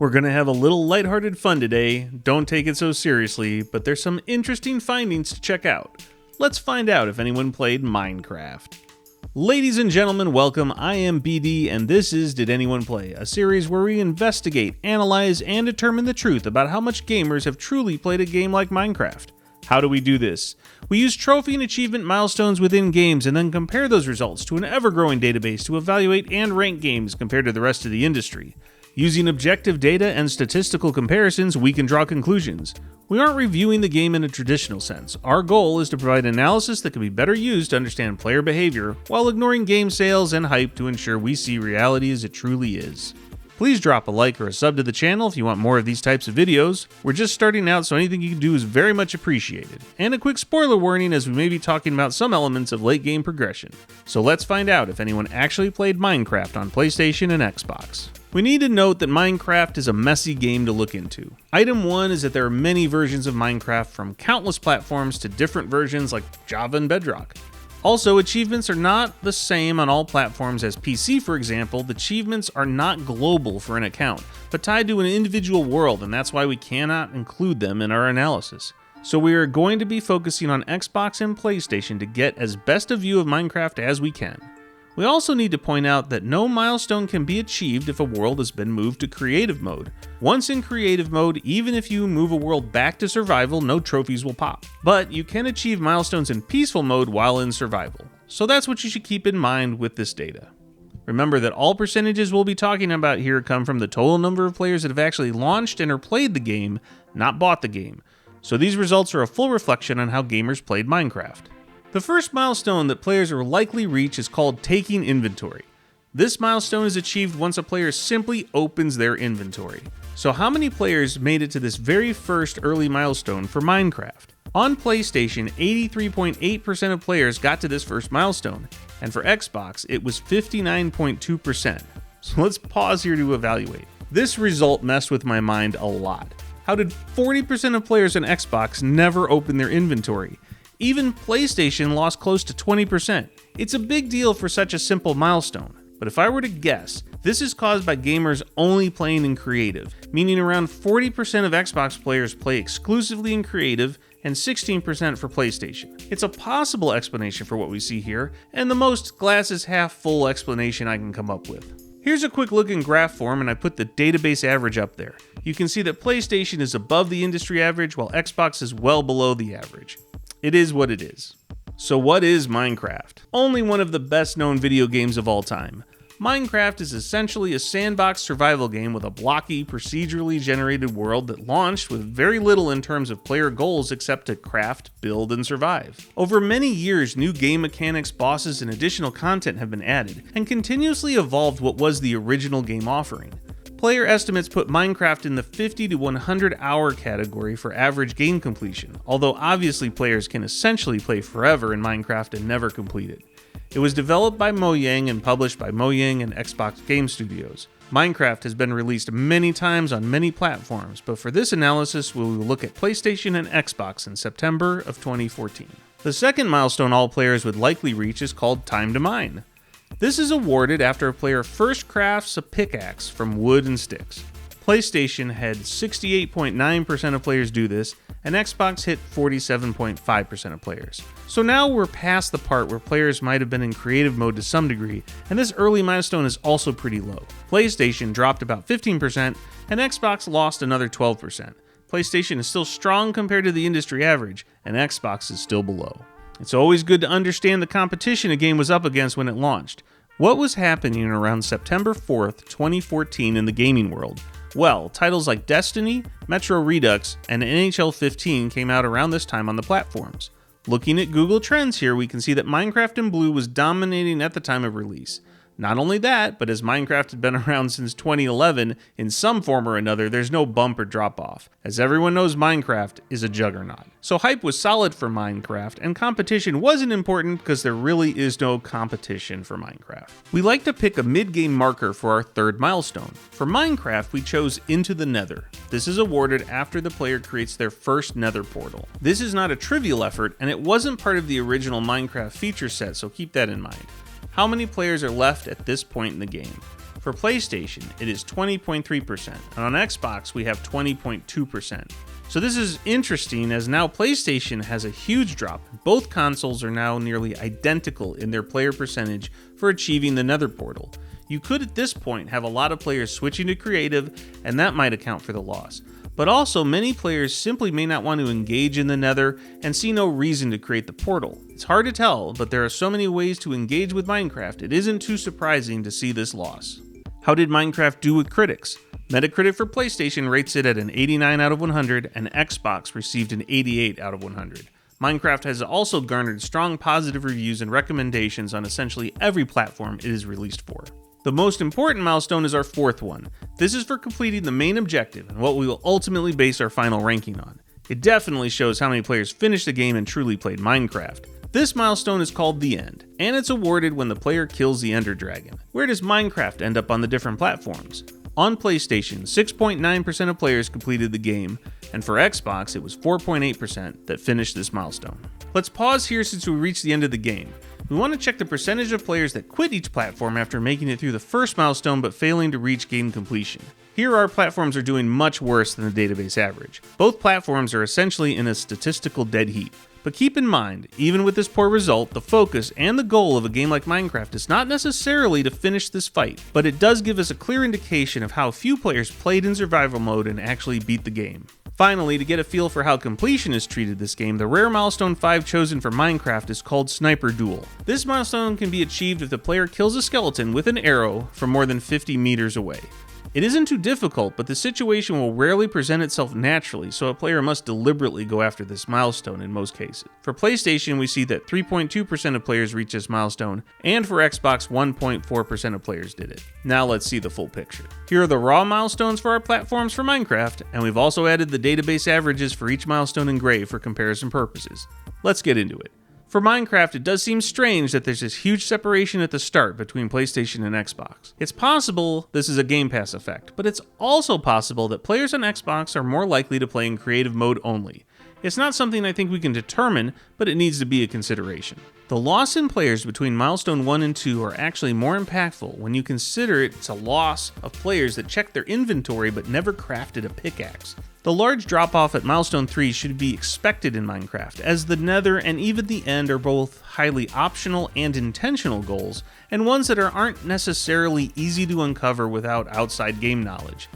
We're gonna have a little lighthearted fun today, don't take it so seriously, but there's some interesting findings to check out. Let's find out if anyone played Minecraft. Ladies and gentlemen, welcome. I am BD, and this is Did Anyone Play, a series where we investigate, analyze, and determine the truth about how much gamers have truly played a game like Minecraft. How do we do this? We use trophy and achievement milestones within games and then compare those results to an ever-growing database to evaluate and rank games compared to the rest of the industry. Using objective data and statistical comparisons, we can draw conclusions. We aren't reviewing the game in a traditional sense. Our goal is to provide analysis that can be better used to understand player behavior while ignoring game sales and hype to ensure we see reality as it truly is. Please drop a like or a sub to the channel if you want more of these types of videos. We're just starting out, so anything you can do is very much appreciated. And a quick spoiler warning, as we may be talking about some elements of late game progression. So let's find out if anyone actually played Minecraft on PlayStation and Xbox. We need to note that Minecraft is a messy game to look into. Item 1 is that there are many versions of Minecraft from countless platforms to different versions like Java and Bedrock. Also, achievements are not the same on all platforms as PC, for example. The achievements are not global for an account, but tied to an individual world, and that's why we cannot include them in our analysis. So we are going to be focusing on Xbox and PlayStation to get as best a view of Minecraft as we can. We also need to point out that no milestone can be achieved if a world has been moved to creative mode. Once in creative mode, even if you move a world back to survival, no trophies will pop. But you can achieve milestones in peaceful mode while in survival. So that's what you should keep in mind with this data. Remember that all percentages we'll be talking about here come from the total number of players that have actually launched and or played the game, not bought the game. So these results are a full reflection on how gamers played Minecraft. The first milestone that players will likely reach is called taking inventory. This milestone is achieved once a player simply opens their inventory. So how many players made it to this very first early milestone for Minecraft? On PlayStation, 83.8% of players got to this first milestone, and for Xbox, it was 59.2%. So let's pause here to evaluate. This result messed with my mind a lot. How did 40% of players on Xbox never open their inventory? Even PlayStation lost close to 20%. It's a big deal for such a simple milestone, but if I were to guess, this is caused by gamers only playing in creative, meaning around 40% of Xbox players play exclusively in creative and 16% for PlayStation. It's a possible explanation for what we see here, and the most glass is half full explanation I can come up with. Here's a quick look in graph form, and I put the database average up there. You can see that PlayStation is above the industry average while Xbox is well below the average. It is what it is. So what is Minecraft? Only one of the best known video games of all time. Minecraft is essentially a sandbox survival game with a blocky, procedurally generated world that launched with very little in terms of player goals except to craft, build, and survive. Over many years, new game mechanics, bosses, and additional content have been added, and continuously evolved what was the original game offering. Player estimates put Minecraft in the 50 to 100 hour category for average game completion, although obviously players can essentially play forever in Minecraft and never complete it. It was developed by Mojang and published by Mojang and Xbox Game Studios. Minecraft has been released many times on many platforms, but for this analysis we will look at PlayStation and Xbox in September of 2014. The second milestone all players would likely reach is called Time to Mine. This is awarded after a player first crafts a pickaxe from wood and sticks. PlayStation had 68.9% of players do this, and Xbox hit 47.5% of players. So now we're past the part where players might have been in creative mode to some degree, and this early milestone is also pretty low. PlayStation dropped about 15%, and Xbox lost another 12%. PlayStation is still strong compared to the industry average, and Xbox is still below. It's always good to understand the competition a game was up against when it launched. What was happening around September 4th, 2014 in the gaming world? Well, titles like Destiny, Metro Redux, and NHL 15 came out around this time on the platforms. Looking at Google Trends here, we can see that Minecraft in blue was dominating at the time of release. Not only that, but as Minecraft had been around since 2011, in some form or another, there's no bump or drop off. As everyone knows, Minecraft is a juggernaut. So hype was solid for Minecraft, and competition wasn't important because there really is no competition for Minecraft. We like to pick a mid-game marker for our third milestone. For Minecraft, we chose Into the Nether. This is awarded after the player creates their first Nether portal. This is not a trivial effort, and it wasn't part of the original Minecraft feature set, so keep that in mind. How many players are left at this point in the game? For PlayStation, it is 20.3%, and on Xbox, we have 20.2%. So this is interesting as now PlayStation has a huge drop. Both consoles are now nearly identical in their player percentage for achieving the Nether portal. You could at this point have a lot of players switching to creative, and that might account for the loss. But also, many players simply may not want to engage in the Nether and see no reason to create the portal. It's hard to tell, but there are so many ways to engage with Minecraft, it isn't too surprising to see this loss. How did Minecraft do with critics? Metacritic for PlayStation rates it at an 89 out of 100, and Xbox received an 88 out of 100. Minecraft has also garnered strong positive reviews and recommendations on essentially every platform it is released for. The most important milestone is our fourth one. This is for completing the main objective and what we will ultimately base our final ranking on. It definitely shows how many players finished the game and truly played Minecraft. This milestone is called the End, and it's awarded when the player kills the Ender Dragon. Where does Minecraft end up on the different platforms? On PlayStation, 6.9% of players completed the game, and for Xbox, it was 4.8% that finished this milestone. Let's pause here since we reached the end of the game. We want to check the percentage of players that quit each platform after making it through the first milestone but failing to reach game completion. Here our platforms are doing much worse than the database average. Both platforms are essentially in a statistical dead heat. But keep in mind, even with this poor result, the focus and the goal of a game like Minecraft is not necessarily to finish this fight, but it does give us a clear indication of how few players played in survival mode and actually beat the game. Finally, to get a feel for how completion is treated this game, the rare milestone 5 chosen for Minecraft is called Sniper Duel. This milestone can be achieved if the player kills a skeleton with an arrow from more than 50 meters away. It isn't too difficult, but the situation will rarely present itself naturally, so a player must deliberately go after this milestone in most cases. For PlayStation, we see that 3.2% of players reach this milestone, and for Xbox, 1.4% of players did it. Now let's see the full picture. Here are the raw milestones for our platforms for Minecraft, and we've also added the database averages for each milestone in gray for comparison purposes. Let's get into it. For Minecraft, it does seem strange that there's this huge separation at the start between PlayStation and Xbox. It's possible this is a Game Pass effect, but it's also possible that players on Xbox are more likely to play in creative mode only. It's not something I think we can determine, but it needs to be a consideration. The loss in players between milestone 1 and 2 are actually more impactful when you consider it's a loss of players that checked their inventory but never crafted a pickaxe. The large drop-off at milestone 3 should be expected in Minecraft, as the Nether and even the End are both highly optional and intentional goals, and ones that aren't necessarily easy to uncover without outside game knowledge.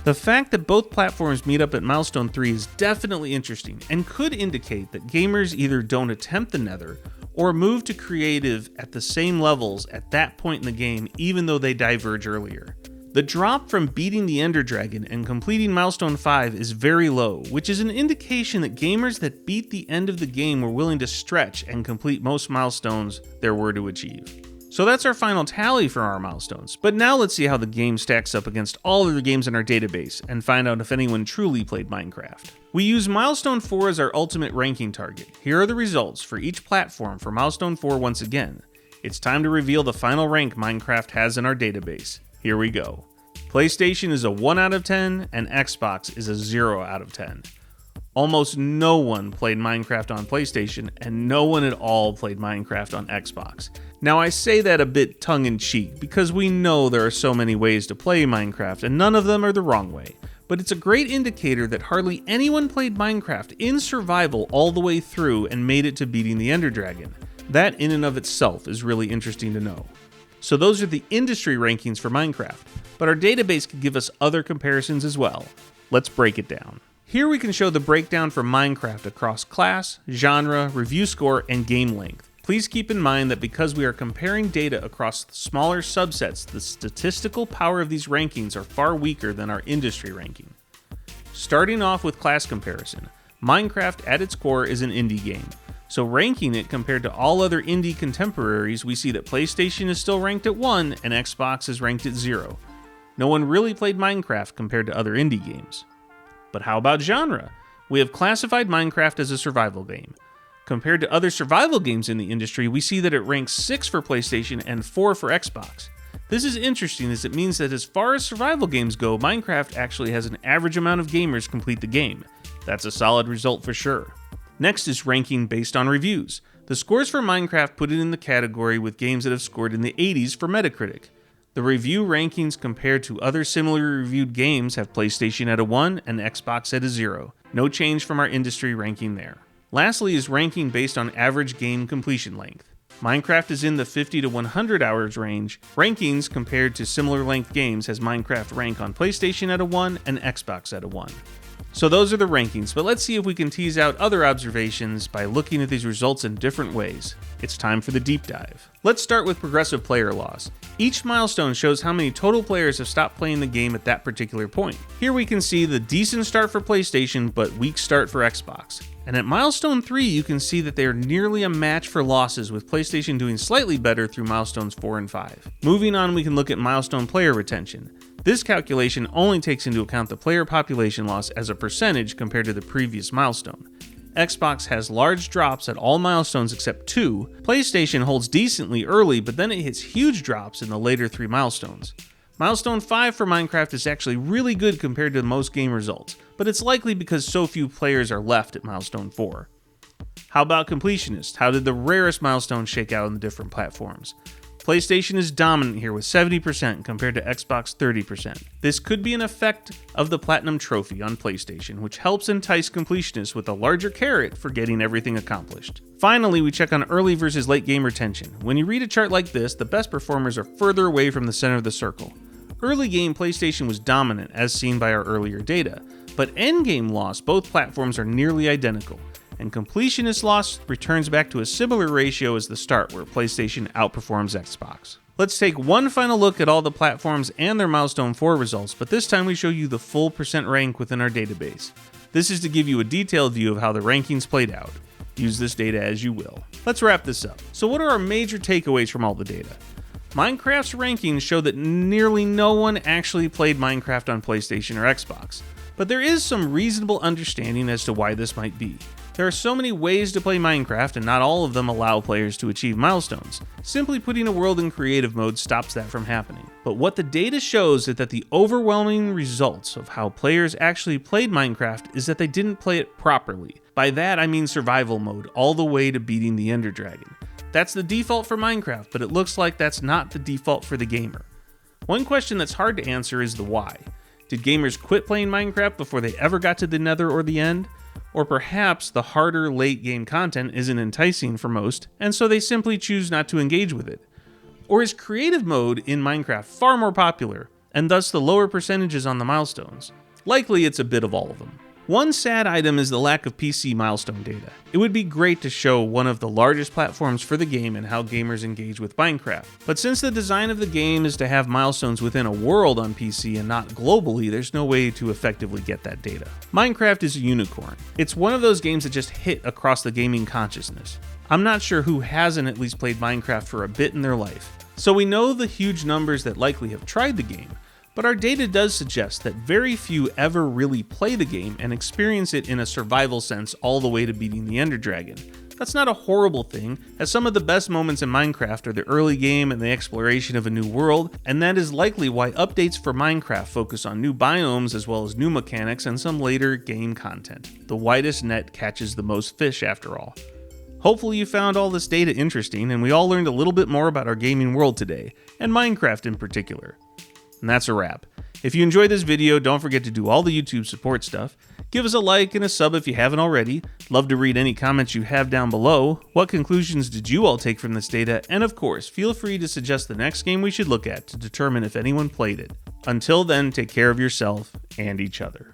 The fact that both platforms meet up at milestone 3 is definitely interesting, and could indicate that gamers either don't attempt the Nether, or move to creative at the same levels at that point in the game even though they diverge earlier. The drop from beating the Ender Dragon and completing milestone 5 is very low, which is an indication that gamers that beat the end of the game were willing to stretch and complete most milestones there were to achieve. So that's our final tally for our milestones, but now let's see how the game stacks up against all other games in our database and find out if anyone truly played Minecraft. We use milestone 4 as our ultimate ranking target. Here are the results for each platform for milestone 4 once again. It's time to reveal the final rank Minecraft has in our database. Here we go. PlayStation is a 1 out of 10 and Xbox is a 0 out of 10. Almost no one played Minecraft on PlayStation and no one at all played Minecraft on Xbox. Now I say that a bit tongue-in-cheek because we know there are so many ways to play Minecraft and none of them are the wrong way. But it's a great indicator that hardly anyone played Minecraft in survival all the way through and made it to beating the Ender Dragon. That in and of itself is really interesting to know. So those are the industry rankings for Minecraft, but our database could give us other comparisons as well. Let's break it down. Here we can show the breakdown for Minecraft across class, genre, review score, and game length. Please keep in mind that because we are comparing data across smaller subsets, the statistical power of these rankings are far weaker than our industry ranking. Starting off with class comparison, Minecraft at its core is an indie game. So ranking it compared to all other indie contemporaries, we see that PlayStation is still ranked at 1 and Xbox is ranked at 0. No one really played Minecraft compared to other indie games. But how about genre? We have classified Minecraft as a survival game. Compared to other survival games in the industry, we see that it ranks 6 for PlayStation and 4 for Xbox. This is interesting as it means that as far as survival games go, Minecraft actually has an average amount of gamers complete the game. That's a solid result for sure. Next is ranking based on reviews. The scores for Minecraft put it in the category with games that have scored in the 80s for Metacritic. The review rankings compared to other similarly reviewed games have PlayStation at a 1 and Xbox at a 0. No change from our industry ranking there. Lastly is ranking based on average game completion length. Minecraft is in the 50 to 100 hours range. Rankings compared to similar length games has Minecraft rank on PlayStation at a 1 and Xbox at a 1. So those are the rankings, but let's see if we can tease out other observations by looking at these results in different ways. It's time for the deep dive. Let's start with progressive player loss. Each milestone shows how many total players have stopped playing the game at that particular point. Here we can see the decent start for PlayStation, but weak start for Xbox. And at milestone 3, you can see that they are nearly a match for losses, with PlayStation doing slightly better through milestones 4 and 5. Moving on, we can look at milestone player retention. This calculation only takes into account the player population loss as a percentage compared to the previous milestone. Xbox has large drops at all milestones except 2. PlayStation holds decently early, but then it hits huge drops in the later 3 milestones. Milestone 5 for Minecraft is actually really good compared to most game results, but it's likely because so few players are left at milestone 4. How about completionist? How did the rarest milestones shake out on the different platforms? PlayStation is dominant here with 70% compared to Xbox 30%. This could be an effect of the Platinum Trophy on PlayStation, which helps entice completionists with a larger carrot for getting everything accomplished. Finally, we check on early versus late game retention. When you read a chart like this, the best performers are further away from the center of the circle. Early game PlayStation was dominant as seen by our earlier data, but endgame loss, both platforms are nearly identical. And completionist loss returns back to a similar ratio as the start, where PlayStation outperforms Xbox. Let's take one final look at all the platforms and their milestone 4 results, but this time we show you the full percent rank within our database. This is to give you a detailed view of how the rankings played out. Use this data as you will. Let's wrap this up. So what are our major takeaways from all the data? Minecraft's rankings show that nearly no one actually played Minecraft on PlayStation or Xbox, but there is some reasonable understanding as to why this might be. There are so many ways to play Minecraft, and not all of them allow players to achieve milestones. Simply putting a world in creative mode stops that from happening. But what the data shows is that the overwhelming results of how players actually played Minecraft is that they didn't play it properly. By that I mean survival mode, all the way to beating the Ender Dragon. That's the default for Minecraft, but it looks like that's not the default for the gamer. One question that's hard to answer is the why. Did gamers quit playing Minecraft before they ever got to the Nether or the End? Or perhaps the harder late game content isn't enticing for most, and so they simply choose not to engage with it. Or is creative mode in Minecraft far more popular, and thus the lower percentages on the milestones? Likely it's a bit of all of them. One sad item is the lack of PC milestone data. It would be great to show one of the largest platforms for the game and how gamers engage with Minecraft. But since the design of the game is to have milestones within a world on PC and not globally, there's no way to effectively get that data. Minecraft is a unicorn. It's one of those games that just hit across the gaming consciousness. I'm not sure who hasn't at least played Minecraft for a bit in their life. So we know the huge numbers that likely have tried the game, but our data does suggest that very few ever really play the game and experience it in a survival sense all the way to beating the Ender Dragon. That's not a horrible thing, as some of the best moments in Minecraft are the early game and the exploration of a new world, and that is likely why updates for Minecraft focus on new biomes as well as new mechanics and some later game content. The widest net catches the most fish after all. Hopefully you found all this data interesting and we all learned a little bit more about our gaming world today, and Minecraft in particular. And that's a wrap. If you enjoyed this video, don't forget to do all the YouTube support stuff. Give us a like and a sub if you haven't already. Love to read any comments you have down below. What conclusions did you all take from this data? And of course, feel free to suggest the next game we should look at to determine if anyone played it. Until then, take care of yourself and each other.